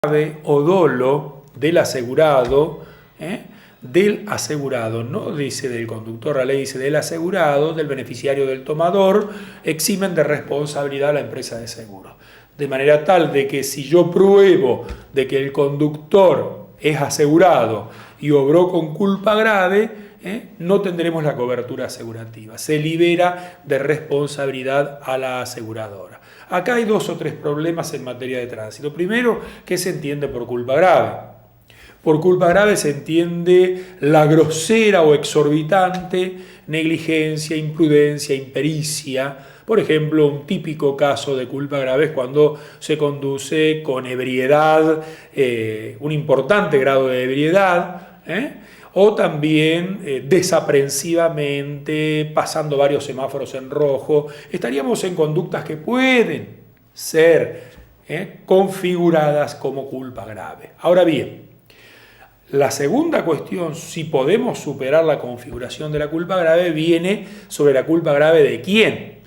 grave o dolo del asegurado, no dice del conductor, la ley dice del asegurado, del beneficiario, del tomador, eximen de responsabilidad a la empresa de seguro. De manera tal de que si yo pruebo de que el conductor es asegurado y obró con culpa grave, no tendremos la cobertura asegurativa. Se libera de responsabilidad a la aseguradora. Acá hay 2 o 3 problemas en materia de tránsito. Primero, ¿qué se entiende por culpa grave? Por culpa grave se entiende la grosera o exorbitante negligencia, imprudencia, impericia. Por ejemplo, un típico caso de culpa grave es cuando se conduce con ebriedad, un importante grado de ebriedad, o también desaprensivamente, pasando varios semáforos en rojo. Estaríamos en conductas que pueden ser configuradas como culpa grave. Ahora bien, la segunda cuestión, si podemos superar la configuración de la culpa grave, viene sobre la culpa grave de quién.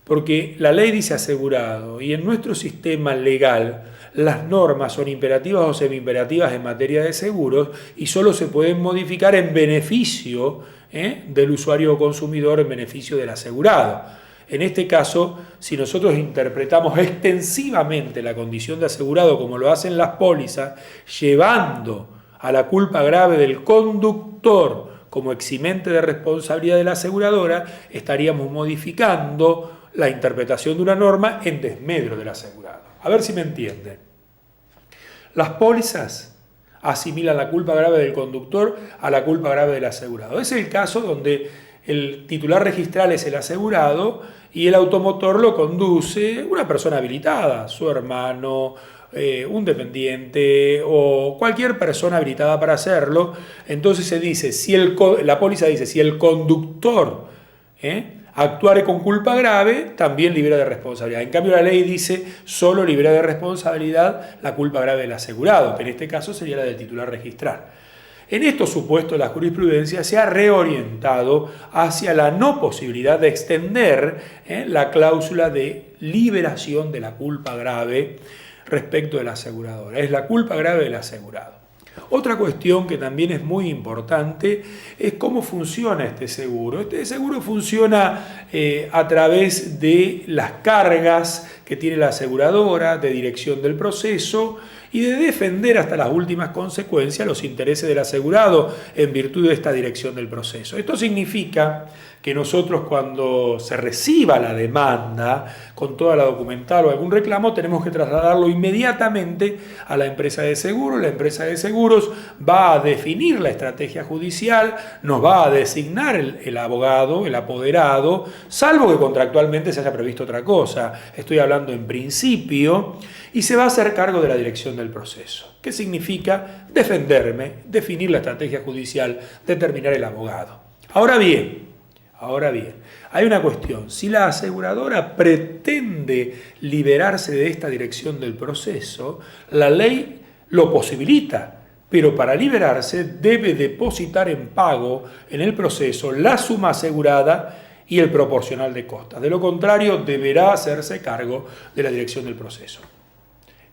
Porque la ley dice asegurado y en nuestro sistema legal las normas son imperativas o semiimperativas en materia de seguros y solo se pueden modificar en beneficio del usuario o consumidor, en beneficio del asegurado. En este caso, si nosotros interpretamos extensivamente la condición de asegurado como lo hacen las pólizas, llevando a la culpa grave del conductor como eximente de responsabilidad de la aseguradora, estaríamos modificando la interpretación de una norma en desmedro del asegurado. A ver si me entienden. Las pólizas asimilan la culpa grave del conductor a la culpa grave del asegurado. Es el caso donde el titular registral es el asegurado y el automotor lo conduce una persona habilitada, su hermano, un dependiente o cualquier persona habilitada para hacerlo. Entonces se dice, la póliza dice, si el conductor actuare con culpa grave, también libera de responsabilidad. En cambio la ley dice, solo libera de responsabilidad la culpa grave del asegurado, que en este caso sería la del titular registral. En estos supuestos la jurisprudencia se ha reorientado hacia la no posibilidad de extender la cláusula de liberación de la culpa grave respecto de la aseguradora. Es la culpa grave del asegurado. Otra cuestión que también es muy importante es cómo funciona este seguro. Este seguro funciona a través de las cargas que tiene la aseguradora, de dirección del proceso y de defender hasta las últimas consecuencias los intereses del asegurado en virtud de esta dirección del proceso. Esto significa que nosotros cuando se reciba la demanda con toda la documental o algún reclamo tenemos que trasladarlo inmediatamente a la empresa de seguros. La empresa de seguros va a definir la estrategia judicial, nos va a designar el abogado, el apoderado, salvo que contractualmente se haya previsto otra cosa. Estoy hablando en principio, y se va a hacer cargo de la dirección del proceso. ¿Qué significa? Defenderme, definir la estrategia judicial, determinar el abogado. Ahora bien, hay una cuestión. Si la aseguradora pretende liberarse de esta dirección del proceso, la ley lo posibilita, pero para liberarse debe depositar en pago en el proceso la suma asegurada y el proporcional de costas. De lo contrario, deberá hacerse cargo de la dirección del proceso.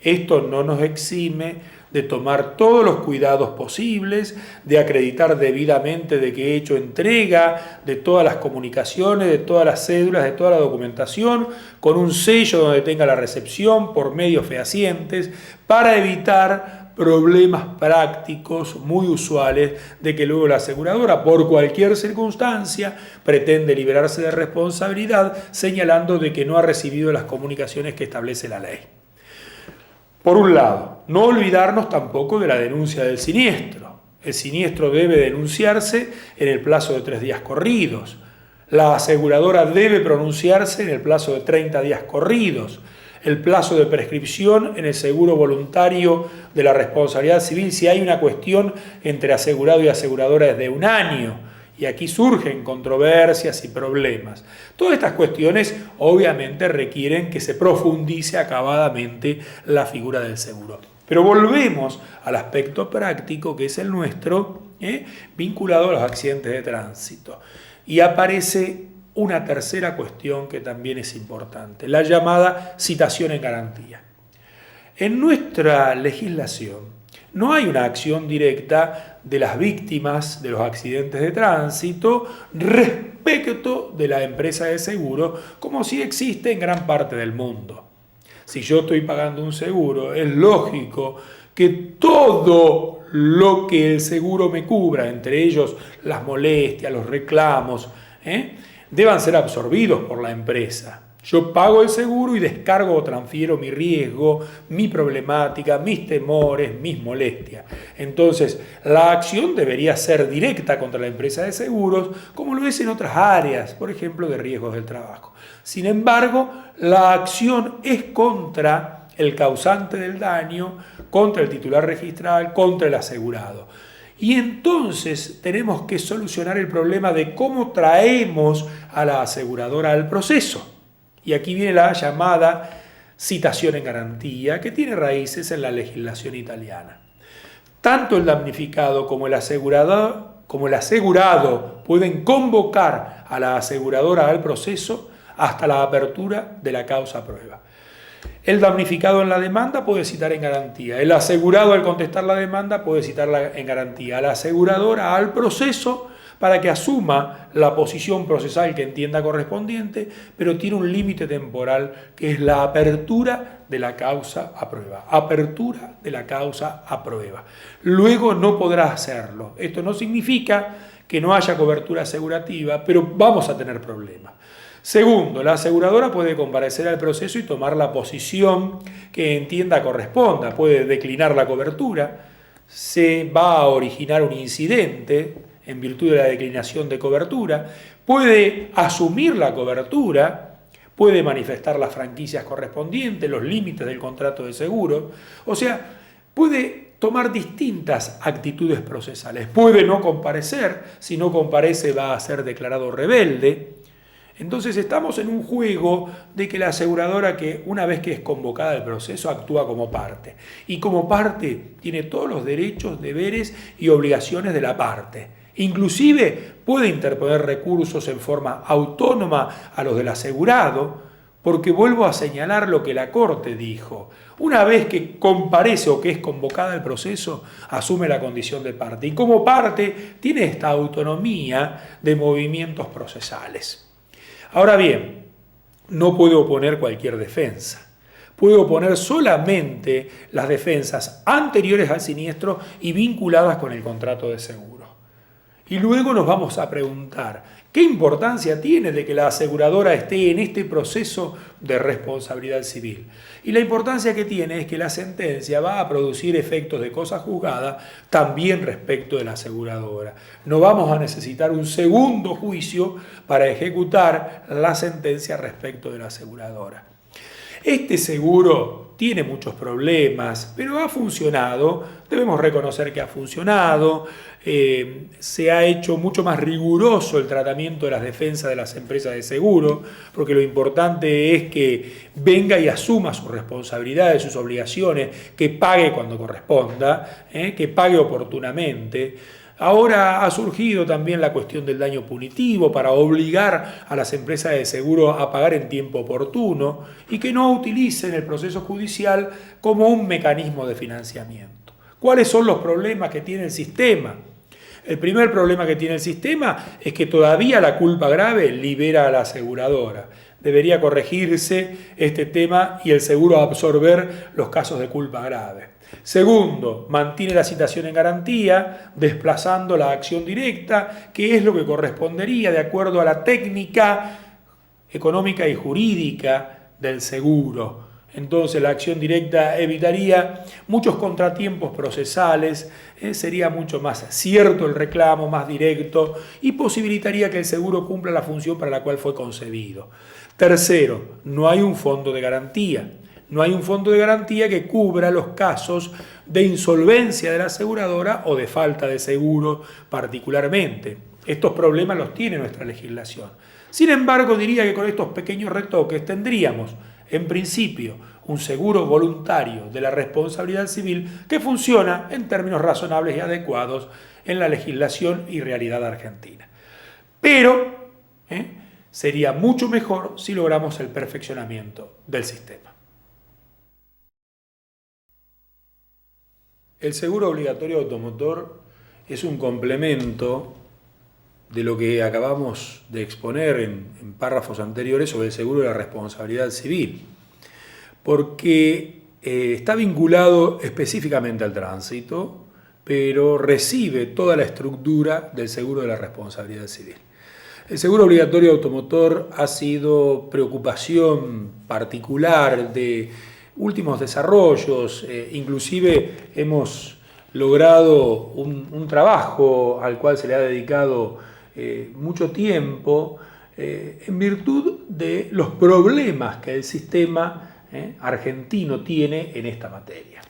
Esto no nos exime de tomar todos los cuidados posibles, de acreditar debidamente de que he hecho entrega de todas las comunicaciones, de todas las cédulas, de toda la documentación, con un sello donde tenga la recepción por medios fehacientes, para evitar problemas prácticos muy usuales de que luego la aseguradora, por cualquier circunstancia, pretende liberarse de responsabilidad, señalando de que no ha recibido las comunicaciones que establece la ley. Por un lado, no olvidarnos tampoco de la denuncia del siniestro. El siniestro debe denunciarse en el plazo de 3 días corridos. La aseguradora debe pronunciarse en el plazo de 30 días corridos. El plazo de prescripción en el seguro voluntario de la responsabilidad civil, si hay una cuestión entre asegurado y aseguradora, es de 1 año. Y aquí surgen controversias y problemas. Todas estas cuestiones obviamente requieren que se profundice acabadamente la figura del seguro. Pero volvemos al aspecto práctico, que es el nuestro, vinculado a los accidentes de tránsito. Y aparece una tercera cuestión que también es importante, la llamada citación en garantía. En nuestra legislación no hay una acción directa de las víctimas de los accidentes de tránsito respecto de la empresa de seguro, como sí existe en gran parte del mundo. Si yo estoy pagando un seguro, es lógico que todo lo que el seguro me cubra, entre ellos las molestias, los reclamos, deban ser absorbidos por la empresa. Yo pago el seguro y descargo o transfiero mi riesgo, mi problemática, mis temores, mis molestias. Entonces, la acción debería ser directa contra la empresa de seguros, como lo es en otras áreas, por ejemplo, de riesgos del trabajo. Sin embargo, la acción es contra el causante del daño, contra el titular registral, contra el asegurado. Y entonces tenemos que solucionar el problema de cómo traemos a la aseguradora al proceso. Y aquí viene la llamada citación en garantía, que tiene raíces en la legislación italiana. Tanto el damnificado como el asegurado pueden convocar a la aseguradora al proceso hasta la apertura de la causa prueba. El damnificado en la demanda puede citar en garantía. El asegurado al contestar la demanda puede citarla en garantía. La aseguradora al proceso para que asuma la posición procesal que entienda correspondiente, pero tiene un límite temporal que es la apertura de la causa a prueba. Apertura de la causa a prueba. Luego no podrá hacerlo. Esto no significa que no haya cobertura asegurativa, pero vamos a tener problemas. Segundo, la aseguradora puede comparecer al proceso y tomar la posición que entienda corresponda. Puede declinar la cobertura, se va a originar un incidente en virtud de la declinación de cobertura, puede asumir la cobertura, puede manifestar las franquicias correspondientes, los límites del contrato de seguro, o sea, puede tomar distintas actitudes procesales, puede no comparecer, si no comparece va a ser declarado rebelde. Entonces estamos en un juego de que la aseguradora, que una vez que es convocada al proceso, actúa como parte. Y como parte tiene todos los derechos, deberes y obligaciones de la parte. Inclusive puede interponer recursos en forma autónoma a los del asegurado, porque vuelvo a señalar lo que la Corte dijo. Una vez que comparece o que es convocada al proceso, asume la condición de parte. Y como parte tiene esta autonomía de movimientos procesales. Ahora bien, no puedo oponer cualquier defensa. Puedo oponer solamente las defensas anteriores al siniestro y vinculadas con el contrato de seguro. Y luego nos vamos a preguntar, ¿qué importancia tiene de que la aseguradora esté en este proceso de responsabilidad civil? Y la importancia que tiene es que la sentencia va a producir efectos de cosa juzgada también respecto de la aseguradora. No vamos a necesitar un segundo juicio para ejecutar la sentencia respecto de la aseguradora. Este seguro tiene muchos problemas, pero ha funcionado, debemos reconocer que ha funcionado, se ha hecho mucho más riguroso el tratamiento de las defensas de las empresas de seguro, porque lo importante es que venga y asuma sus responsabilidades, sus obligaciones, que pague cuando corresponda, que pague oportunamente. Ahora ha surgido también la cuestión del daño punitivo para obligar a las empresas de seguro a pagar en tiempo oportuno y que no utilicen el proceso judicial como un mecanismo de financiamiento. ¿Cuáles son los problemas que tiene el sistema? El primer problema que tiene el sistema es que todavía la culpa grave libera a la aseguradora. Debería corregirse este tema y el seguro absorber los casos de culpa grave. Segundo, mantiene la citación en garantía, desplazando la acción directa, que es lo que correspondería de acuerdo a la técnica económica y jurídica del seguro. Entonces la acción directa evitaría muchos contratiempos procesales, sería mucho más cierto el reclamo, más directo y posibilitaría que el seguro cumpla la función para la cual fue concebido. Tercero, no hay un fondo de garantía. No hay un fondo de garantía que cubra los casos de insolvencia de la aseguradora o de falta de seguro particularmente. Estos problemas los tiene nuestra legislación. Sin embargo, diría que con estos pequeños retoques tendríamos, en principio, un seguro voluntario de la responsabilidad civil que funciona en términos razonables y adecuados en la legislación y realidad argentina. Pero sería mucho mejor si logramos el perfeccionamiento del sistema. El seguro obligatorio automotor es un complemento de lo que acabamos de exponer en párrafos anteriores sobre el seguro de la responsabilidad civil, porque está vinculado específicamente al tránsito, pero recibe toda la estructura del seguro de la responsabilidad civil. El seguro obligatorio automotor ha sido preocupación particular de últimos desarrollos, inclusive hemos logrado un trabajo al cual se le ha dedicado mucho tiempo en virtud de los problemas que el sistema argentino tiene en esta materia.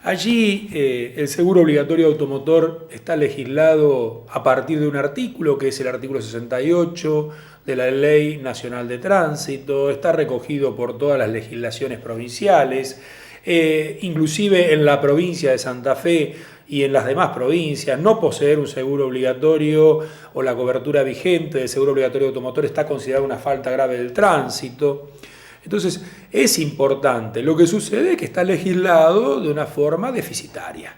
Allí el seguro obligatorio automotor está legislado a partir de un artículo que es el artículo 68 de la Ley Nacional de Tránsito, está recogido por todas las legislaciones provinciales, inclusive en la provincia de Santa Fe y en las demás provincias. No poseer un seguro obligatorio o la cobertura vigente del seguro obligatorio automotor está considerada una falta grave del tránsito. Entonces, es importante. Lo que sucede es que está legislado de una forma deficitaria.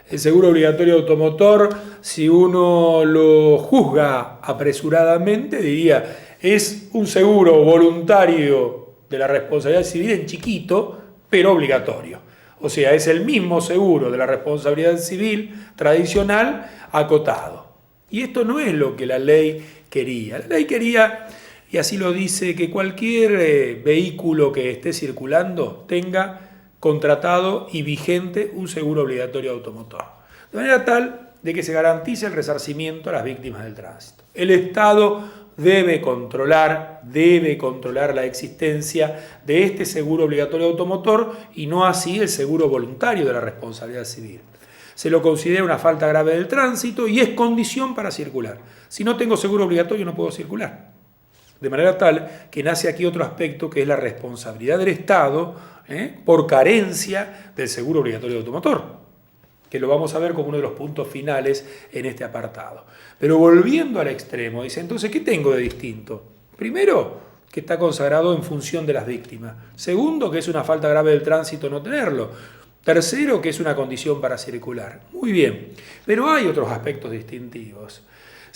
El seguro obligatorio automotor, si uno lo juzga apresuradamente, diría, es un seguro voluntario de la responsabilidad civil en chiquito, pero obligatorio. O sea, es el mismo seguro de la responsabilidad civil tradicional acotado. Y esto no es lo que la ley quería. La ley quería, y así lo dice, que cualquier vehículo que esté circulando tenga contratado y vigente un seguro obligatorio automotor. De manera tal de que se garantice el resarcimiento a las víctimas del tránsito. El Estado debe controlar la existencia de este seguro obligatorio automotor y no así el seguro voluntario de la responsabilidad civil. Se lo considera una falta grave del tránsito y es condición para circular. Si no tengo seguro obligatorio no puedo circular. De manera tal que nace aquí otro aspecto que es la responsabilidad del Estado por carencia del seguro obligatorio automotor, que lo vamos a ver como uno de los puntos finales en este apartado. Pero volviendo al extremo, dice, entonces, ¿qué tengo de distinto? Primero, que está consagrado en función de las víctimas. Segundo, que es una falta grave del tránsito no tenerlo. Tercero, que es una condición para circular. Muy bien, pero hay otros aspectos distintivos.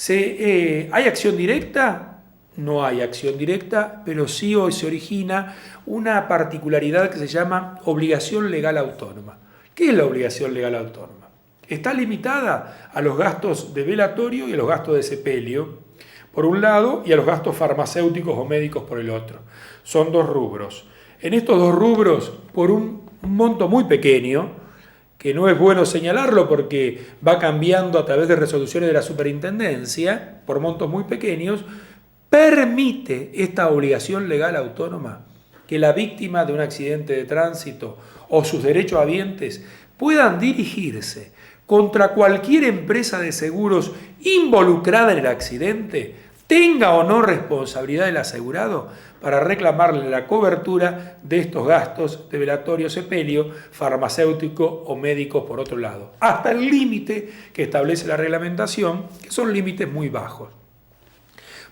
¿Hay acción directa? No hay acción directa, pero sí hoy se origina una particularidad que se llama obligación legal autónoma. ¿Qué es la obligación legal autónoma? Está limitada a los gastos de velatorio y a los gastos de sepelio, por un lado, y a los gastos farmacéuticos o médicos por el otro. Son dos rubros. En estos dos rubros, por un monto muy pequeño, que no es bueno señalarlo porque va cambiando a través de resoluciones de la superintendencia, por montos muy pequeños, permite esta obligación legal autónoma que la víctima de un accidente de tránsito o sus derechohabientes puedan dirigirse contra cualquier empresa de seguros involucrada en el accidente, tenga o no responsabilidad del asegurado, para reclamarle la cobertura de estos gastos de velatorio, sepelio, farmacéutico o médicos por otro lado, hasta el límite que establece la reglamentación, que son límites muy bajos.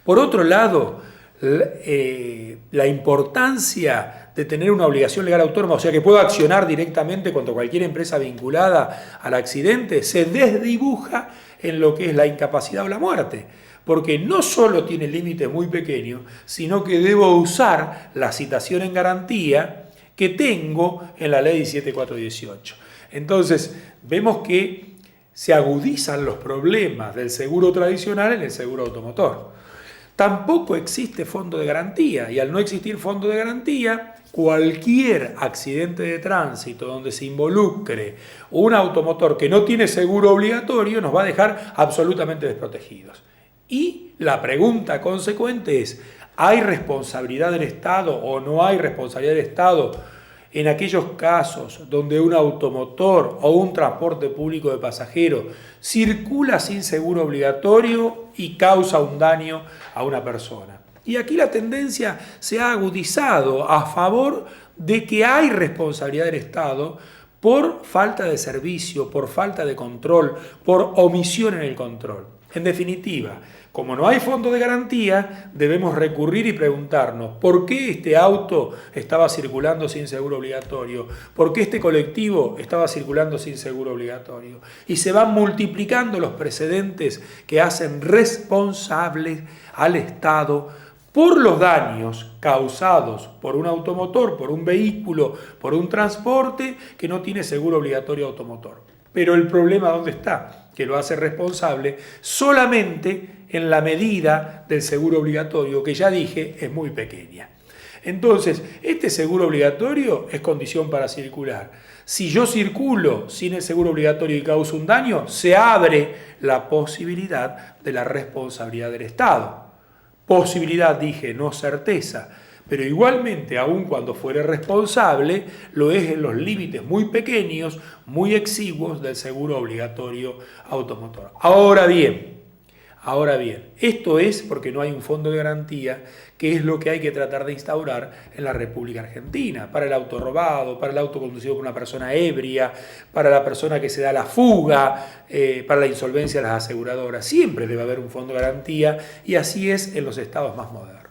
Por otro lado, la importancia de tener una obligación legal autónoma, o sea que puedo accionar directamente contra cualquier empresa vinculada al accidente, se desdibuja en lo que es la incapacidad o la muerte, porque no solo tiene límites muy pequeños, sino que debo usar la citación en garantía que tengo en la ley 17418. Entonces, vemos que se agudizan los problemas del seguro tradicional en el seguro automotor. Tampoco existe fondo de garantía, y al no existir fondo de garantía, cualquier accidente de tránsito donde se involucre un automotor que no tiene seguro obligatorio nos va a dejar absolutamente desprotegidos. Y la pregunta consecuente es, ¿hay responsabilidad del Estado o no hay responsabilidad del Estado en aquellos casos donde un automotor o un transporte público de pasajeros circula sin seguro obligatorio y causa un daño a una persona? Y aquí la tendencia se ha agudizado a favor de que hay responsabilidad del Estado por falta de servicio, por falta de control, por omisión en el control. En definitiva, como no hay fondo de garantía, debemos recurrir y preguntarnos ¿por qué este auto estaba circulando sin seguro obligatorio? ¿Por qué este colectivo estaba circulando sin seguro obligatorio? Y se van multiplicando los precedentes que hacen responsable al Estado por los daños causados por un automotor, por un vehículo, por un transporte que no tiene seguro obligatorio automotor. Pero el problema ¿dónde está? Que lo hace responsable solamente en la medida del seguro obligatorio, que ya dije es muy pequeña. Entonces, este seguro obligatorio es condición para circular. Si yo circulo sin el seguro obligatorio y causo un daño, se abre la posibilidad de la responsabilidad del Estado. Posibilidad, dije, no certeza, pero igualmente, aun cuando fuere responsable, lo es en los límites muy pequeños, muy exiguos del seguro obligatorio automotor. Ahora bien, esto es porque no hay un fondo de garantía, que es lo que hay que tratar de instaurar en la República Argentina, para el auto robado, para el auto conducido por una persona ebria, para la persona que se da la fuga, para la insolvencia de las aseguradoras. Siempre debe haber un fondo de garantía y así es en los estados más modernos.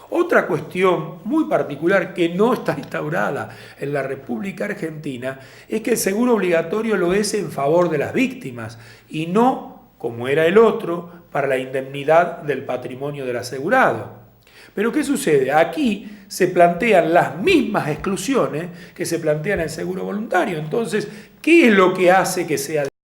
Otra cuestión muy particular que no está instaurada en la República Argentina es que el seguro obligatorio lo es en favor de las víctimas y no, como era el otro, para la indemnidad del patrimonio del asegurado. Pero ¿qué sucede? Aquí se plantean las mismas exclusiones que se plantean en el seguro voluntario. Entonces, ¿qué es lo que hace que sea